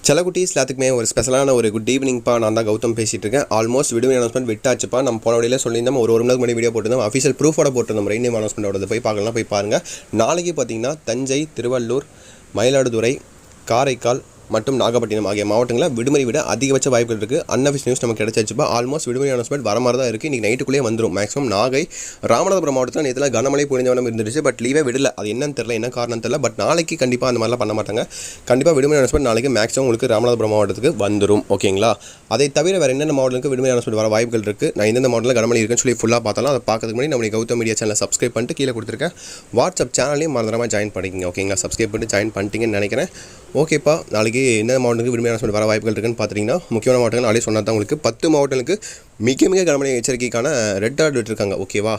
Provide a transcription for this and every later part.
செல்லக்குட்டீஸ் எல்லாத்துக்குமே ஒரு ஸ்பெஷலான ஒரு குட் ஈவினிங்ப்பா. நான் தான் கௌதம் பேசிகிட்டு இருக்கேன். ஆல்மோஸ்ட் விடுமுறை அனௌன்ஸ்மெண்ட் விட்டாச்சுப்பா. நம்ம போன வழியில் சொல்லியிருந்தோம், ஒரு மணி நேரம் முன்னாடி வீடியோ போட்டிருந்தோம். அஃபிஷியல் ப்ரூஃபோட போட்டிருந்தோம். ரெயின் நேம் அனௌன்ஸ்மெண்ட்டோட போய் பார்க்கலாம், போய் பாருங்கள். நாளைக்கு பார்த்தீங்கன்னா தஞ்சை, திருவள்ளூர், மயிலாடுதுறை, காரைக்கால் மற்றும் நாகப்பட்டினம் ஆகிய மாவட்டங்களில் விடுமுறை விட அதிகபட்ச வாய்ப்புகள் இருக்குது. அன்அஃபிஷியல் நியூஸ் நமக்கு கிடைச்சிச்சுப்பா. ஆல்மோஸ்ட் விடுமுறை அனௌன்ஸ்மெண்ட் வர மாதிரி தான் இருக்குது. இன்றைக்கி நைட்டுக்குள்ளே வந்துடும். மேக்ஸிமம் நாகை, ராமநாதபுரம் மாவட்டத்தில் நேற்றுலாம் கனமழை பொழிஞ்சவனம் இருந்துச்சு. பட் லீவே விடல. அது என்னன்னு தெரியல, என்ன காரணம் தெரியல. பட் நாளைக்கு கண்டிப்பாக அந்த மாதிரிலாம் பண்ண மாட்டாங்க. கண்டிப்பாக விடுமுறை அனௌன்ஸ்மெண்ட் நாளைக்கு மேக்ஸிமம் உங்களுக்கு ராமநாதபுரம் மாவட்டத்துக்கு வந்துடும். ஓகேங்களா? அதை தவிர வேறு என்னென்ன மாவட்டங்களுக்கு விடுமுறை அனௌன்ஸ்மெண்ட் வர வாய்ப்புகள் இருக்குது, நான் எந்தெந்த மாவட்டத்தில் கனமழை இருக்குன்னு சொல்லி ஃபுல்லாக பார்த்தாலும் அதை பார்க்கறதுக்கு முன்னாடி நம்ம கௌதம் மீடியா சேனலை சப்ஸ்கிரைப் பண்ணிட்டு கீழே கொடுத்துருக்கேன் வாட்ஸ்அப் சேனலையும் மறந்துடாமல் ஜாயின் பண்ணிக்கங்க. ஓகேங்களா? சப்ஸ்கிரைப் பண்ணிட்டு ஜாயின் பண்ணிட்டீங்கன்னு நினைக்கிறேன். ஓகேப்பா, நாளைக்கு என்ன மாவட்டத்துக்கு விடுமுறை அனௌன்ஸ்மெண்ட் வர வாய்ப்புகள் இருக்குன்னு பார்த்தீங்கன்னா, முக்கியமான மாவட்டங்கள் நாளே சொன்னால் தான் உங்களுக்கு 10 மாவட்டங்களுக்கு மிக கனமழை எச்சரிக்கைக்கான ரெட் அலர்ட் விட்டுருக்காங்க. ஓகேவா?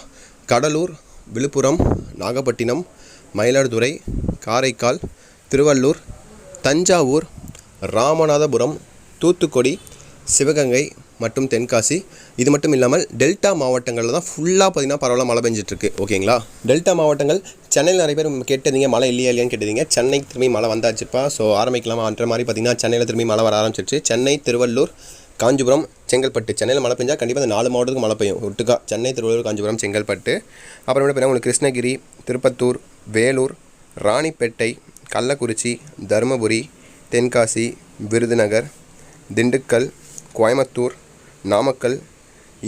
கடலூர், விழுப்புரம், நாகப்பட்டினம், மயிலாடுதுறை, காரைக்கால், திருவள்ளூர், தஞ்சாவூர், ராமநாதபுரம், தூத்துக்குடி, சிவகங்கை மற்றும் தென்காசி. இது மட்டும் இல்லாமல் டெல்டா மாவட்டங்களில் தான் ஃபுல்லாக பார்த்திங்கன்னா பரவாயில்ல மழை பெஞ்சிட்ருக்கு. ஓகேங்களா? டெல்டா மாவட்டங்கள் சென்னையில் நிறைய பேர் கேட்டதீங்க, மழை இல்லையான்னு கேட்டதீங்க. சென்னை திரும்பி மழை வந்தாச்சுப்பா. ஸோ ஆரம்பிக்கலாமான்ற மாதிரி பார்த்திங்கன்னா சென்னையில் திரும்பி மழை வர ஆரம்பிச்சிருச்சு. சென்னை, திருவள்ளூர், காஞ்சிபுரம், செங்கல்பட்டு. சென்னையில் மழை பெஞ்சால் கண்டிப்பாக அந்த 4 மாவட்டத்துக்கு மழை பெய்யும் ஒட்டுக்கா. சென்னை, திருவள்ளூர், காஞ்சிபுரம், செங்கல்பட்டு. அப்புறம் என்ன பண்ணால் உங்களுக்கு கிருஷ்ணகிரி, திருப்பத்தூர், வேலூர், ராணிப்பேட்டை, கள்ளக்குறிச்சி, தருமபுரி, தென்காசி, விருதுநகர், திண்டுக்கல், கோயம்புத்தூர், நாமக்கல்,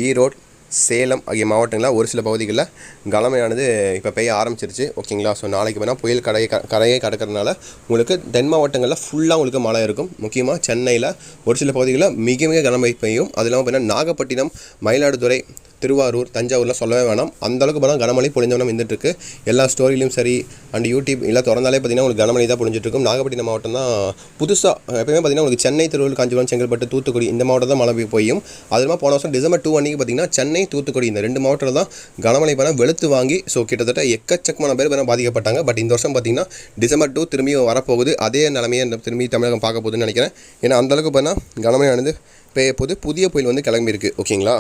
ஈரோடு, சேலம் ஆகிய மாவட்டங்களில் ஒரு சில பகுதிகளில் கனமழையானது இப்போ பெய்ய ஆரம்பிச்சிருச்சு. ஓகேங்களா? ஸோ நாளைக்கு வேணால் புயல் கரையை கடக்கிறதுனால உங்களுக்கு தென் மாவட்டங்களில் ஃபுல்லாக உங்களுக்கு மழை இருக்கும். முக்கியமாக சென்னையில் ஒரு சில பகுதிகளில் மிக கனமழை பெய்யும். அது இல்லாமல் பார்த்தீங்கன்னா நாகப்பட்டினம், மயிலாடுதுறை, திருவாரூர், தஞ்சாவூரில் சொல்லவே வேணாம். அந்தளவுக்கு பார்த்தா கனமழை பொழிஞ்சவனம் இருந்துகிட்ருக்கு. எல்லா ஸ்டோரியிலும் சரி அண்ட் யூடியூப் எல்லாம் திறந்தாலே பார்த்தீங்கன்னா உங்களுக்கு கனமழை தான் பொழிஞ்சிட்ருக்கும். நாகப்பட்டினம் மாவட்டம் தான் புதுசாக எப்பயுமே பார்த்தீங்கன்னா உங்களுக்கு சென்னை, திருவள்ளூர், காஞ்சிபுரம், செங்கல்பட்டு, தூத்துக்குடி இந்த மாவட்டம் தான் மழை பெய்யும். அது இல்லாமல் போன வருஷம் டிசம்பர் 2 அன்றைக்கி பார்த்தீங்கன்னா சென்னை, தூத்துக்குடி இந்த 2 மாவட்டத்தில் தான் கனமழை பண்ண வெளுத்து வாங்கி ஸோ கிட்டத்தட்ட எக்கச்சக்கமான பேர் பாதிக்கப்பட்டாங்க. பட் இந்த வருஷம் பார்த்தீங்கன்னா டிசம்பர் 2 திரும்பி வரப்போகுது. அதே நிலைமையை திரும்பி தமிழகம் பார்க்க போகுதுன்னு நினைக்கிறேன். ஏன்னா அந்தளவுக்கு பார்த்தீங்கன்னா கனமழையானது பெய்ய போது புதிய புயல் வந்து கிளம்பியிருக்கு. ஓகேங்களா?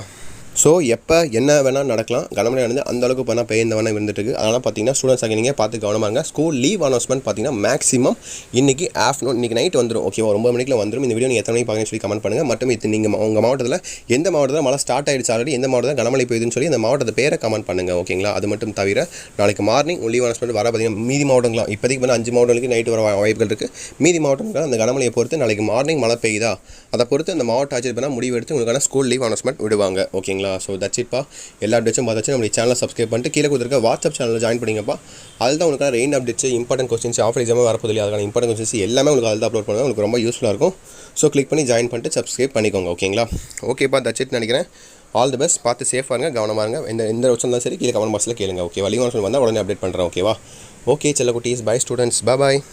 ஸோ எப்போ என்ன வேணால் நடக்கலாம். கனமழையானது அந்தளவுக்கு பண்ணால் பெய்ந்த வேணால் இருந்துட்டுருக்கு. அதனால் பார்த்தீங்கன்னா ஸ்டூடெண்ட்ஸ் ஆகி நீங்கள் பார்த்து கவனமாக இருங்க. ஸ்கூல் லீவ் அனௌன்ஸ்மெண்ட் பார்த்தீங்கன்னா மேக்ஸிமம் இன்றைக்கி ஆஃப்டர்நூன் இன்றைக்கி நைட் வந்துடும். ஓகேவா? 9 மணிக்கு வந்துடும். இந்த வீடியோ நீங்கள் எத்தனை மணிக்கு பார்க்கணும்னு சொல்லி கமெண்ட் பண்ணுங்கள். மட்டும் இது நீங்கள் உங்கள் மாவட்டத்தில் எந்த மாவட்டத்தில் மழை ஸ்டார்ட் ஆகிடுச்சு ஆல்ரெடி, எந்த மாவட்டத்தில் கனமழை பெய்யுதுன்னு சொல்லி அந்த மாவட்டத்தை பேரை கமெண்ட் பண்ணுங்கள். ஓகேங்களா? அது மட்டும் தவிர நாளைக்கு மார்னிங் லீவ் அனௌன்ஸ்மெண்ட் வர பார்த்தீங்கன்னா மீதி மாவட்டங்களாம் இப்போதைக்கு பண்ண 5 மாவட்டங்களுக்கு நைட்டு வர வாய்ப்புகள் இருக்குது. மீதி மாவட்டங்கள் அந்த கனமழையை பொறுத்து நாளைக்கு மார்னிங் மழை பெய்யுதா அதை பொறுத்து அந்த மாவட்ட ஆட்சியர் பண்ணால் முடிவு எடுத்து உங்களுக்கான ஸ்கூல் லீவ் அனௌன்ஸ்மெண்ட் விடுவாங்க. ஓகேங்களா? ஸோ தட்ஸ் இட்பா. எல்லா அப்டேட்ஸும் பார்த்தாச்சு. நம்ம சேனலை சப்ஸ்கிரைப் பண்ணிட்டு கீழே கொடுத்துருக்க வாட்ஸ்அப் சேனலில் ஜாயின் பண்ணிங்கப்பா. அதில் தான் உங்களுக்கு rain updates, important questions, half எக்ஸாமே வரப்போது இல்லையா, அதுக்கான இம்பார்ட்டன்ட் கொஸ்டின்ஸ் எல்லாமே உங்களுக்கு அதில் தான் அப்லோட் பண்ணுங்கள். உங்களுக்கு ரொம்ப யூஸ்ஃபுல்லாக இருக்கும். ஸோ கிளிக் பண்ணி ஜாயின் பண்ணிட்டு சப்ஸ்கிரைப் பண்ணிக்கோங்க. ஓகேங்களா? ஓகேப்பா, தட்ஸ் இட் நினைக்கிறேன். All the best. பார்த்து சேஃபாக இருங்க, கவனமாக இருங்க. எந்த வருஷம் தான் சரி கீழே கமெண்ட் பாக்ஸில் கேளுங்க. ஓகேவா? லீவ் அனௌன்ஸ்மெண்ட் வந்தால் உடனே அப்டேட் பண்ணுறேன். ஓகேவா? ஓகே செல்லக்குட்டீஸ், பை ஸ்டூடெண்ட்ஸ், பாய்.